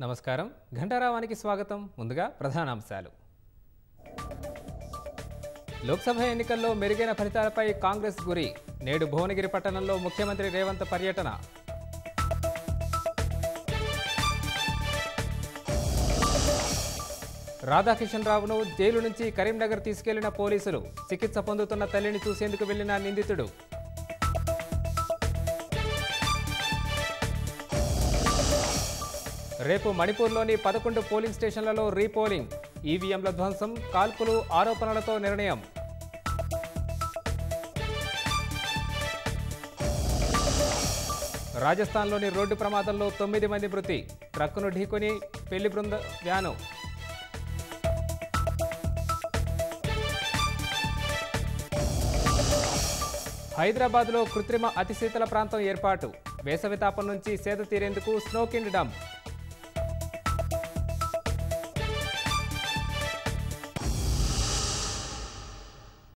నమస్కారం ఘంటారావానికి స్వాగతం ముందుగా ప్రధానాంశాలు లోక్సభ ఎన్నికల్లో మెరుగైన ఫలితాలపై కాంగ్రెస్ గురి నేడు భువనగిరి పట్టణంలో ముఖ్యమంత్రి రేవంత్ పర్యటన రాధాకిషన్ రావును జైలు నుంచి కరీంనగర్ తీసుకెళ్లిన పోలీసులు చికిత్స పొందుతున్న తల్లిని చూసేందుకు వెళ్లిన నిందితుడు రేపు మణిపూర్లోని 11 పోలింగ్ స్టేషన్లలో రీపోలింగ్ ఈవీఎంల ధ్వంసం కాల్పులు ఆరోపణలతో నిర్ణయం రాజస్థాన్లోని రోడ్డు ప్రమాదంలో 9 మంది మృతి ట్రక్కును ఢీకొని పెళ్లి బృంద వ్యాను హైదరాబాద్లో కృత్రిమ అతి శీతల ప్రాంతం ఏర్పాటు వేసవి తాపం నుంచి సేద తీరేందుకు స్నో కింగ్డమ్